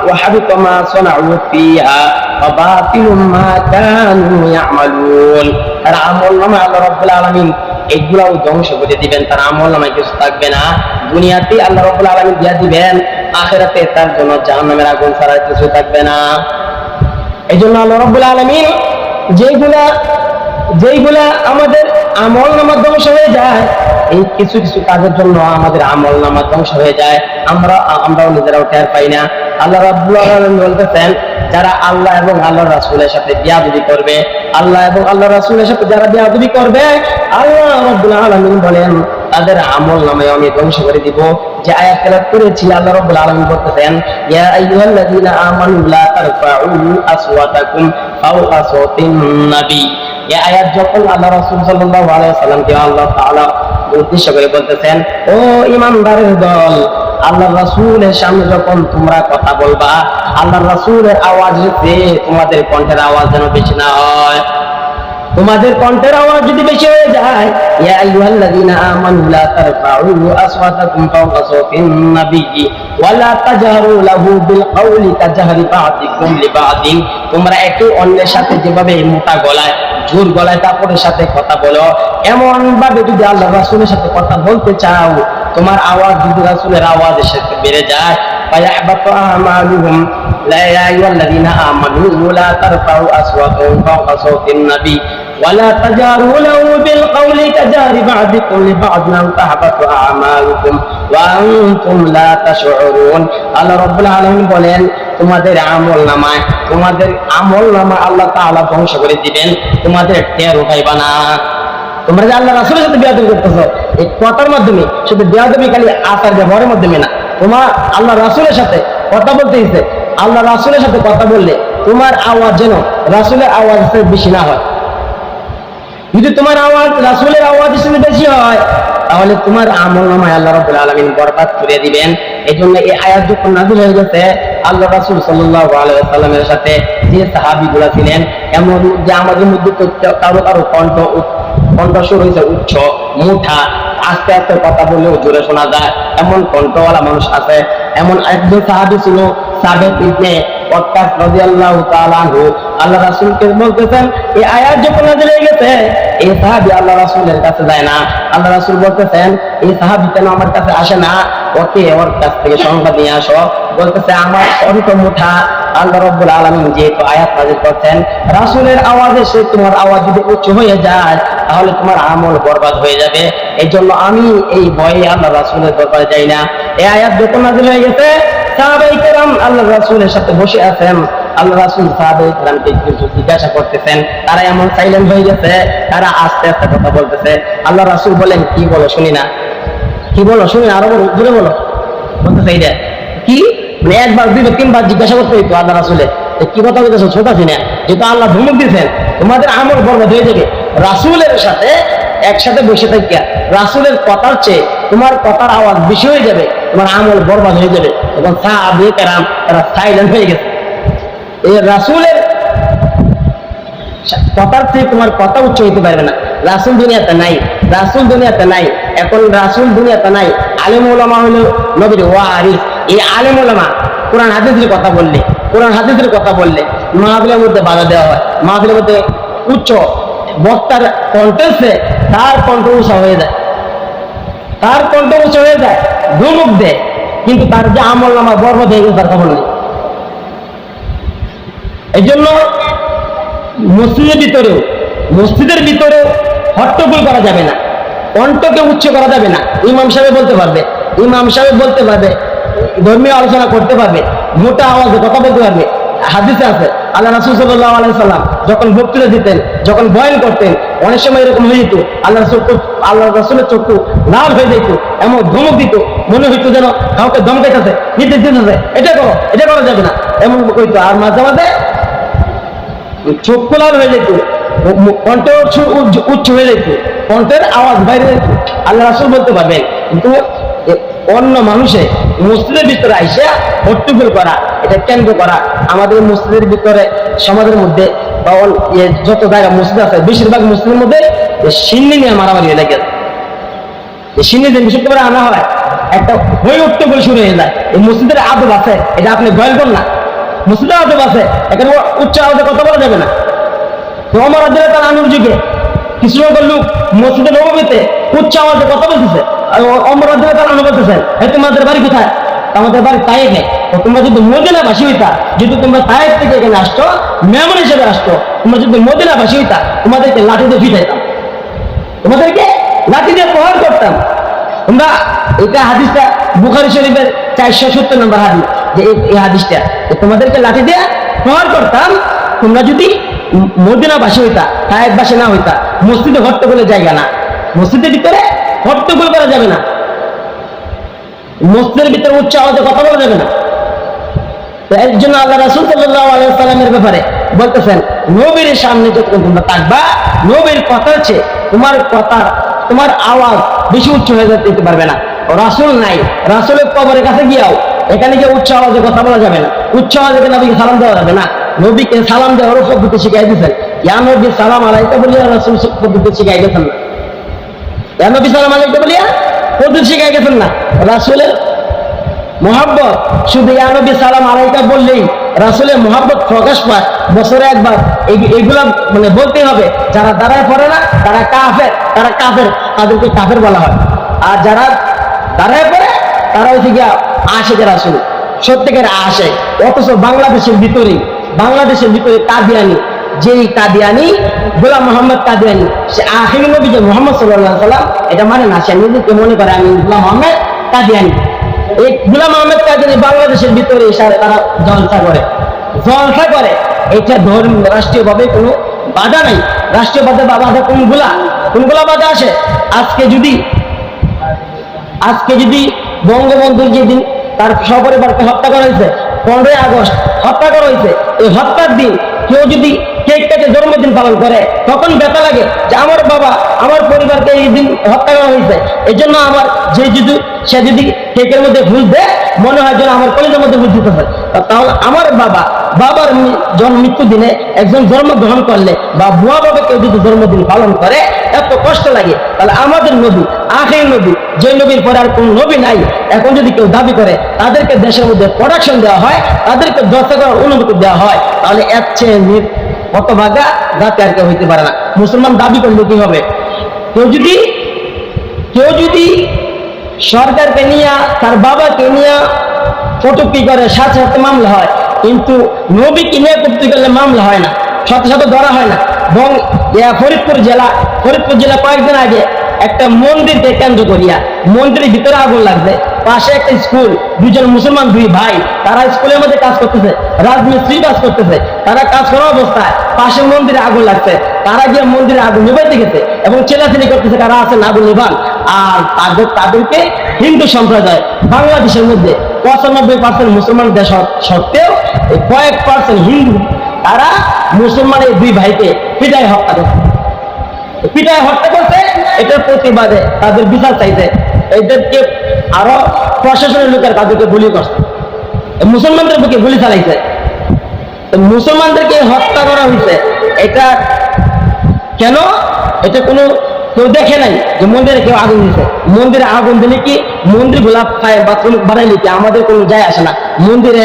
S1: وحبط ما صنعوا فيها وباطل ما كانوا يعملون। তার আমলনামা আল্লাহ রাব্বুল আলামিন এগুলাও ধ্বংস করে দিবেন, তার আমলনামায় কিছু থাকবে না। দুনিয়াতে আল্লাহ রাব্বুল আলামিন দিয়ে দিবেন, আখিরাতে তার জন্য জাহান্নামের আগুন ছাড়া কিছু থাকবে না। এই জন্য আল্লাহ রাব্বুল আলামিন যেগুলা যেইগুলা আমাদের আমল নামার ধ্বংস হয়ে যায়, এই কিছু কিছু কাজের জন্য আমাদের আমল নামার ধ্বংস হয়ে যায়, আমরাও নিজেরাও টের পাই না। আল্লাহ রাব্বুল আলামিন বলতেছেন, যারা আল্লাহ এবং আল্লাহর রাসূলের সাথে বিয়াদবি করবে, আল্লাহ এবং আল্লাহর রাসূলের সাথে যারা বিয়াদবি করবে, আল্লাহ রাব্বুল আলামিন বলেন তাদের আমল নামে আমি ধ্বংস করে দিব। যে আয়াত তেলাওয়াত করেছি, আল্লাহ রাব্বুল আলামিন বলতেছেন, ইয়া আইয়ুহাল্লাযীনা আমানু লা তারফাউ আসওয়াতাকুম ফাওকা সাওতিন নবী। এই আয়াত যখন আল্লাহ রাসূল সাল্লাল্লাহু আলাইহি ওয়াসাল্লামকে আল্লাহ তাআলা উদ্দেশ্য করে বলতেছেন, ও ঈমানদারের দল, আল্লাহর রাসূলের সামনে যখন তোমরা কথা বলবা, আল্লাহর রাসূলের আওয়াজে তোমাদের কণ্ঠের আওয়াজ যেন বেশি না হয়। তোমাদের কণ্ঠের আওয়াজ যদি বেশি হয়ে যায়, ইয়া আইয়ুহাল্লাযীনা আমানু লা তারফাউ আসওয়াতাকুম ফাওকা সাওতিন নাবিয়্যি ওয়া লা তাজহারু লাহু বিল কাওলি কাজহারি বা'দিকুম লিবা'দিন। তোমরা একে অন্যের সাথে যেভাবে মোটা গলায়, জোর গলায় কাপড়ের সাথে কথা বলো, এমন ভাবে যদি আল্লাহ রাসূলের সাথে কথা বলতে চাও, তোমার আওয়াজ যদি রাসূলের আওয়াজের সাথে বেড়ে যায়, ফায়াহবাতু আমালুহুম। লা ইয়া আইয়ুহাল্লাযীনা আমানু লা তারফাউ আসওয়াতাকুম ফাওকা সাওতিন নাবী ওয়া লা তাজহারু লাহু বিল কাওলি কাজহারি বা'দিকুম লিবা'দিন আন তাহবাতু আমালুকুম ওয়া আনতুম লা তাশউরুন। আল্লাহ রাব্বুল আলামিন বলেন, তোমাদের আমল নামা আল্লাহ তাআলা ধ্বংস করে দিবেন, তোমাদের টের পাইবা না। তোমরা যে আল্লাহ রাসূলের সাথে বিয়াদবি করতেছো, এই কথার মাধ্যমে, শুধু বিয়াদবি খালি আচার ব্যবহারের মাধ্যমে না, তোমার আল্লাহ রাসূলের সাথে কথা বলতে হইছে। আল্লাহ রাসূলের সাথে কথা বললে তোমার আওয়াজ যেন রাসূলের আওয়াজ থেকে বেশি না হয়। যদি তোমার আওয়াজ রাসূলের আওয়াজ থেকে বেশি হয়, তাহলে তোমার আমলনামায় আল্লাহ রাব্বুল আলামিন বরবাদ করে দিবেন। এইজন্য এই আয়াত যখন নাযিল হয়ে গেছে, আল্লাহ রাসূল সাল্লাল্লাহু আলাইহি ওয়াসাল্লামের সাথে যে সাহাবীগুলো ছিলেন, এমন যে আমাদের মধ্যে কারো কারো কণ্ঠস্বর হয়েছে উচ্চ, মুঠা, আস্তে আস্তে কথা বললেও জোরে শোনা যায়, এমন কণ্ঠওয়ালা মানুষ আছে। এমন একজন সাহাবী ছিল সাবেক ইবনে ওয়াক্কাস রাদিয়াল্লাহু তাআলা আনহু। আল্লাহ রাসূলকে বলতেছেন, এই আয়াত যখন নাযিল হয়ে গেছে, এই সাহাবী আল্লাহ রাসূলের কাছে যায় না। আল্লাহ রাসূল বলতেছেন, এই সাহাবী কেন আমার কাছে আসে না? ওর কাছ থেকে সংবাদ নিয়ে আসো। বলতেছে, আমার কণ্ঠ মুঠা। আল্লাহ রাব্বুল আলামিন যেহেতু আয়াত নাযিল করছেন, রাসূলের আওয়াজে সে তোমার আওয়াজ যদি উচ্চ হয়ে যায়, তাহলে তোমার আমল বরবাদ হয়ে যাবে। এই জন্য আমি এই ভয়ে আল্লাহ রাসূলের দরবারে যাই না। এই আয়াত যখন নাযিল হয়ে গেছে, সাহাবায়ে কেরাম আল্লাহ রাসূলের সাথে বসে আছেন। আল্লাহ রাসূল সাহাবায়ে কেরামকে কিছু জিজ্ঞাসা করতেছেন, তারা এমন সাইলেন্ট হয়ে গেছে, তারা আস্তে আস্তে কথা বলতেছে। আল্লাহ রাসূল বলেন, কি বলো শুনি না, কি বলো শুনি, আরো বলো, জোরে বলো। বলতেছে, এইটা কি? মানে একবার দুইবার তিনবার জিজ্ঞাসা করতে হইতো আল্লাহ রাসূলের, কি কথা বলতেছো, ছোট আছি না? যেহেতু আল্লাহ ধমক দিয়েছেন, তোমাদের আমল বরবাদ হয়ে যাবে। রাসূলের সাথে একসাথে বসে থাকিয়া রাসূলের কথার চেয়ে তোমার কথার আওয়াজ বেশি হয়ে যাবে, তোমার আমল বরবাদ হয়ে যাবে। তখন সাহাবায়ে কেরাম তারা সাইলেন্ট হয়ে গেছে। এই রাসূলের কথার চেয়ে তোমার কথা উচ্চ হইতে পারবে না। রাসূল দুনিয়াতে নাই, রাসূল দুনিয়াতে নাই, এখন রাসূল দুনিয়াতে নাই। আলেম ওলামা হলো নবীর ওয়ারিস। এই আলেম ওলামা কোরআন হাদিসের কথা বললে, মাহফিলের মধ্যে বাধা দেওয়া হয়, মাহফিলের মধ্যে উচ্চ বক্তার কণ্ঠে তার কণ্ঠ উঁচা হয়ে যায়, ধমক দেয়, কিন্তু তার যে আমল নামা বরবাদ হয়ে গেছে তার খবর নেই। এই জন্য মসজিদের ভিতরেও হট্টগোল করা যাবে না, কণ্ঠকে উচ্চ করা যাবে না। ইমাম সাহেব বলতে পারবে, ধর্মীয় আলোচনা করতে পারবে, মোটা আওয়াজে কথা বলতে পারবে। হাদিসে আছে, আল্লাহ রাসূল সাল্লাল্লাহু আলাইহি সাল্লাম যখন বক্তৃতা দিতেন, যখন বয়ান করতেন, অনেক সময় এরকম হয়ে যেত, আল্লাহ রাসূলের চক্ষু লাল হয়ে যেত, এমন ধমক দিত, মনে হইতো যেন কাউকে ধমকাইতেছে, নির্দেশ দিতেছে, এটা করা যাবে না, এমন কইতো। আর মাঝে মাঝে চক্ষু লাল হয়ে যেত, কণ্ঠ উচ্চ হয়ে যেত, কণ্ঠের আওয়াজ বাইরে যেত। আল্লাহ রাসূল বলতে পারবেন, কিন্তু অন্য মানুষে মসজিদের ভিতরে আইসা হট্টগোল করা, এটা কেন্দ্র করা, আমাদের মসজিদের ভিতরে সমাজের মধ্যে বা যত জায়গা মসজিদ আছে, বেশিরভাগ মসজিদের মধ্যে সিন্নি নিয়ে মারামারি হয়ে গেছে। সিন্নি যে শুক্রবারে আনা হয়, একটা হয়ে হট্টগোল শুরু হয়ে যায়। এই মসজিদের আদব আছে, এটা আপনি ভয় করেন না, মসজিদের আদব আছে, এখানে উচ্চ আওয়াজে কথা বলা যাবে না। তো ওমর রাদিয়াল্লাহু তাআলা আনহুর যুগে কিছু লোক মসজিদের নববীতে উচ্চ আওয়াজে কথা বলতেছে, আর ওমর রাদিয়াল্লাহু তাআলা আনহু বলতেছেন, তোমাদের বাড়ি কোথায়? আমাদের বাড়ি তায়েফে, তো তোমরা যদি মদিনাবাসী হইতা, যদি তোমরা তায়েফ থেকে এখানে আসতো, মেহমান হিসেবে আসতো, তোমরা যদি মদিনাবাসী হইতা, তোমাদেরকে লাঠি দিয়ে পিটাইতাম, তোমাদেরকে লাঠি দিয়ে প্রহার করতাম। তোমরা এটা হাদিসটা বুখারী শরীফের 470 নম্বর হাদিস, যে এই হাদিসটা তোমাদেরকে লাঠি দিয়ে প্রহার করতাম তোমরা যদি মদিনাবাসী হইতা, তায়েফবাসী না হইতা। মসজিদে হট্টগোলের জায়গা না, মসজিদের ভিতরে হট্টগোল করা যাবে না, মসজিদের ভিতরে উচ্চ আওয়াজে কথা বলা যাবে না। এর জন্য আল্লাহ রাসূল সাল্লাল্লাহু আলাইহি ওয়াসাল্লামের ব্যাপারে বলতেছেন, নবীর সামনে যখন তোমরা থাকবা, নবীর কথা হচ্ছে তোমার আওয়াজ বেশি উচ্চ হয়ে যেতে পারবে না। রাসূল নাই, রাসূলের কবরের কাছে গিয়াও এখানে গিয়ে উচ্চ আওয়াজে কথা বলা যাবে না, উচ্চ আওয়াজে নবীকে সালাম দেওয়া যাবে না। নবীকে সালাম দেওয়ারও পদ্ধতি শিখাই দিয়েছেন, ইয়া নবী সালাম আলাইকা বলিয়া রাসূল পদ্ধতি শিখাই গেছেন না, ইয়া নবী সালাম আলাইকা বলিয়া পদ্ধতি শিখাই গেছেন না। রাসূলের মোহাব্বত শুধু ইয়া নবী সালাম আলাইকা বললেই রাসূলের মোহাব্বত প্রকাশ পায়। বছরে একবার এইগুলা মানে বলতেই হবে। যারা দাঁড়ায় পড়ে না তারা কাফের, তাদেরকে কাফের বলা হয়। আর যারা দাঁড়ায় পড়ে তারা হচ্ছে গিয়া আশিক রাসূল, সত্যিকার আশিক। অথচ বাংলাদেশের ভিতরে কাদিয়ানি, যেই কাদিয়ানি গোলাম মোহাম্মদ কাদিয়ানি, সে আখিরি নবী যে মুহাম্মদ সাল্লাল্লাহু আলাইহি সাল্লাম এটা মানে না, সে নিজেকে মনে করে আমি গোলাম মোহাম্মদ কাদিয়ানি। এই গোলাম আহমেদ কাদিয়ানি বাংলাদেশের ভিতরে তারা জলসা করে। এটা ধর্ম রাষ্ট্রীয়ভাবে কোনো বাধা নাই। রাষ্ট্রীয়ভাবে বাধা কোনগুলা বাধা আসে? আজকে যদি বঙ্গবন্ধুর যেদিন তার সপরিবারকে হত্যা করা হয়েছে, 15ই আগস্ট হত্যা করা হয়েছে, এই হত্যার দিন কেউ যদি কেক কেটে জন্মদিন পালন করে, তখন ব্যথা লাগে যে আমার বাবা, আমার পরিবারকে এই দিন হত্যা করা হয়েছে। এই জন্য সে যদি কেকের মধ্যে ফুল দেয়, মনে হয় যেন আমার কলেজের মধ্যে ফুল দিতেছে। তাহলে আমার বাবার মৃত্যু দিনে একজন জন্মগ্রহণ করলে বা বুয়া বাবা কেউ যদি জন্মদিন পালন করে এত কষ্ট লাগে, তাহলে আমাদের নবী, আখির নবী, যে নবীর পরে আর কোন নবী নাই, এখন যদি কেউ দাবি করে তাদেরকে দেশের মধ্যে প্রোডাকশন দেওয়া হয়, তাদেরকে দর্শা করার অনুমতি দেওয়া হয়, তাহলে এর চেয়ে হতভাগা জাতি আর কেউ হইতে পারে না। মুসলমান দাবি করলে কি হবে? কেউ যদি সরকারকে নিয়ে, তার বাবাকে নিয়ে কটূক্তি করে, সাথে সাথে মামলা হয়, কিন্তু নবীকে নিয়ে কটূক্তি করলে মামলা হয় না, সাথে সাথে ধরা হয় না। এবং ফরিদপুর জেলা কয়েকদিন আগে একটা মন্দিরকে কেন্দ্র করিয়া মন্দিরের ভিতরে আগুন লাগছে, পাশে একটা স্কুল, দুজন মুসলমান দুই ভাই, তারা স্কুলের মধ্যে কাজ করতেছে, রাজমিস্ত্রি কাজ করতেছে, তারা কাজ করা অবস্থায় পাশে মন্দিরে আগুন লাগছে, তারা গিয়ে মন্দিরে আগুন নিভাইতে গেছে এবং চেলাচেলি করতেছে, কারা আছেন আগুন নিভান। আর তাদেরকে হিন্দু সম্প্রদায় বাংলাদেশের মধ্যে 95% মুসলমান দেশ সত্ত্বেও কয়েক পার্সেন্ট হিন্দু, তারা মুসলমানের দুই ভাইকে পিটায় হত্যা করছে। এটার প্রতিবাদে তাদের বিচার চাইছে, এদেরকে আরো প্রশাসনের লোকের তাদেরকে গুলি করছে, মুসলমানদের বুকে গুলি চালাইছে, মুসলমানদেরকে হত্যা করা হয়েছে। এটা কেন? এটা কোনো কেউ দেখে নাই যে মন্দিরে কেউ আগুন দিচ্ছে। মন্দিরে আগুন দিলে কি মন্দির গোলাপ খায় বা বানাইলে কি আমাদের কোনো যায় আসে না। মন্দিরে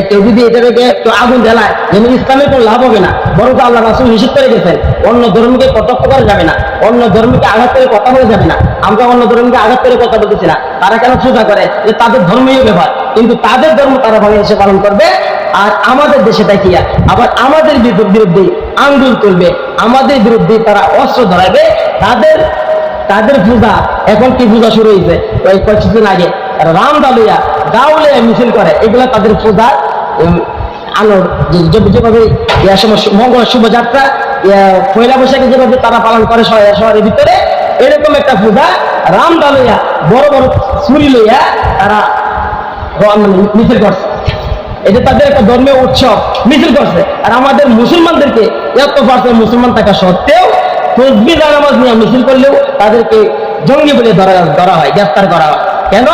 S1: কেউ যদি এটাকে কেউ আগুন জ্বালায়, যেমন ইসলামের কোনো লাভ হবে না, বরং আল্লাহ রাসূল নিষেধ করে গেছেন অন্য ধর্মকে কটাক্ষ করা যাবে না, অন্য ধর্মকে আঘাত করে কথা বলা যাবে না। আমরা অন্য ধর্মকে আঘাত করে কথা বলতেছি না, তারা কেন সোজা করে যে তাদের ধর্মীয় ব্যাপার, কিন্তু তাদের ধর্ম তারা বাংলাদেশে পালন করবে। আর আমাদের দেশে দেখিয়া আবার আমাদের বিরুদ্ধে আঙ্গুল তুলবে, আমাদের বিরুদ্ধে তারা অস্ত্র ধরাবে। তাদের পূজা, এখন কি পূজা শুরু হয়েছে? ওই কিছুদিন আগে রামদালুয়া গাউলে মিছিল করে, এগুলা তাদের পূজা। আলোর যেভাবে মঙ্গল শোভাযাত্রা, পয়লা বৈশাখে যেভাবে তারা পালন করে শহরের ভিতরে, এরকম একটা পূজা রামদালুয়া বড় বড় ছুরি লইয়া তারা মিছিল করছে। এটা তাদের একটা ধর্মীয় উৎসব মিছিল করছে। আর আমাদের মুসলমানদেরকে 1% মুসলমান থাকা সত্ত্বেও তসবিহ নামাজ নিয়ে মিছিল করলেও তাদেরকে জঙ্গি বলে ধরা হয়, গ্রেফতার করা হয়। কেন?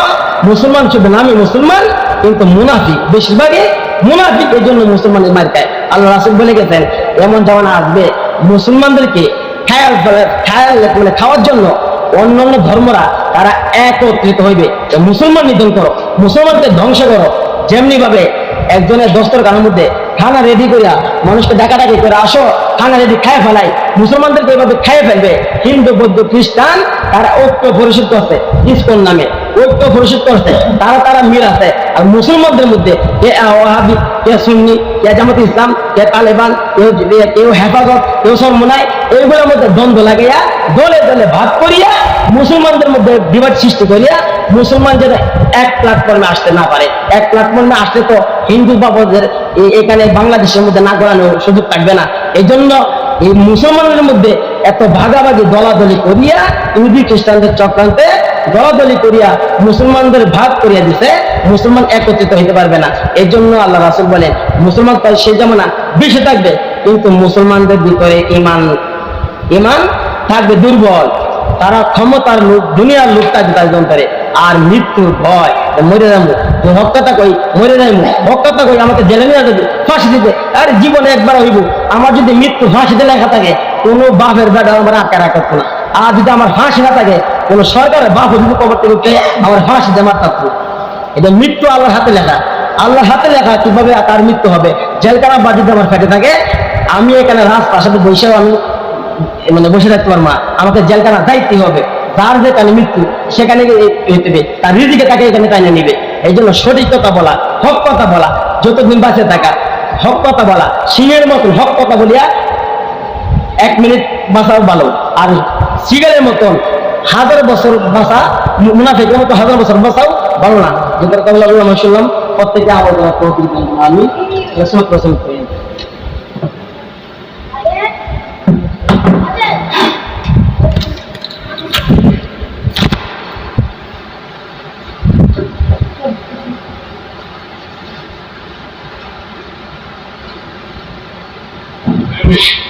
S1: মুসলমান শুধু নামে মুসলমান, কিন্তু মুনাফিক, বেশিরভাগই মুনাফিক, এই জন্য মুসলমানের মার খায়। আল্লাহ রাসূল বলে গেছেন এমন জামানা আসবে মুসলমানদেরকে খাওয়ার জন্য অন্যান্য ধর্মরা তারা একত্রিত হইবে, মুসলমান নিধন করো, মুসলমানকে ধ্বংস করো। যেমনি ভাবে একজনের দস্তরখানার মধ্যে খানা রেডি করিয়া মানুষকে ডাকাডাকি করে আসো খানা রেডি খায় ফেলাই, মুসলমানদেরকে এইভাবে খাইয়ে ফেলবে। হিন্দু বৌদ্ধ খ্রিস্টান তারা ঐক্য পরিশোধ করছে ইসকন নামে, ঐক্য পরিশোধ করছে, তারা মিল আছে। আর মুসলমানদের মধ্যে কে ওয়াহাবি, কে সুন্নি, কে জামাত ইসলাম, কে তালেবান, কেউ হেফাজত, কেউ সরমনাই, এইগুলোর মধ্যে দ্বন্দ্ব লাগাইয়া দলে দলে ভাগ করিয়া মুসলমানদের মধ্যে বিবাদ সৃষ্টি করিয়া মুসলমান যেন এক প্ল্যাটফর্মে আসতে না পারে। এক প্ল্যাটফর্মে আসলে তো হিন্দু বাবদের এখানে বাংলাদেশের মধ্যে না করানোর সুযোগ থাকবে না। এই জন্য এই মুসলমানদের মধ্যে এত ভাগাভাগি দলাদলি করিয়া ইহুদি খ্রিস্টানদের চক্রান্তে দলাদলি করিয়া মুসলমানদের ভাগ করিয়া দিছে, মুসলমান একত্রিত হইতে পারবে না। এই জন্য আল্লাহ রাসূল বলেন মুসলমান তাই সেই জামানা বেশি থাকবে, কিন্তু মুসলমানদের ভিতরে ইমান থাকবে দুর্বল, তারা ক্ষমতার লোক, দুনিয়ার লোক থাকবে তাদের অন্তরে। আর মৃত্যুর ভয়, মরে যাবো, হক কথা কই মরে যাইবো, হক কথা কই আমাকে জেলে নিয়ে যাবে, ফাঁসি দিতে, আর জীবনে একবার হইব। আমার যদি মৃত্যু ফাঁসিতে লেখা থাকে কোনো বাপের বেটা আমার আটকা রাখতো না। আর যদি আমার ফাঁসি না থাকে কোনো সরকারের বাপ যদি কবর থেকে উঠে আমার ফাঁসি দেওয়ার থাকতো। এটা মৃত্যু আল্লাহর হাতে লেখা, আল্লাহর হাতে লেখা কিভাবে তার মৃত্যু হবে। জেলখানা বা যদি আমার ফেটে থাকে, আমি এখানে রাজপ্রাসাদে বসেও আমি বসে থাকতে পারবো না, আমাকে জেলখানা দায়িত্ব হবে। যার যেখানে মৃত্যু সেখানে হইতে, তার রিজিকে তাকে এখানে টাইনে নিবে। এই জন্য সঠিক কথা বলা, হক কথা বলা, যতদিন বাঁচে থাকা হক কথা বলা, সিংহের মতন হক কথা বলিয়া 1 মিনিট বাঁচাও ভালো, আর সিগারের মতন 1000 বছর বাঁচা, মুনাফিকের মতো 1000 বছর বাঁচাও ভালো না। যে কথা আমরা শুনলাম প্রত্যেকে আমি রসুল করি।
S2: Yes.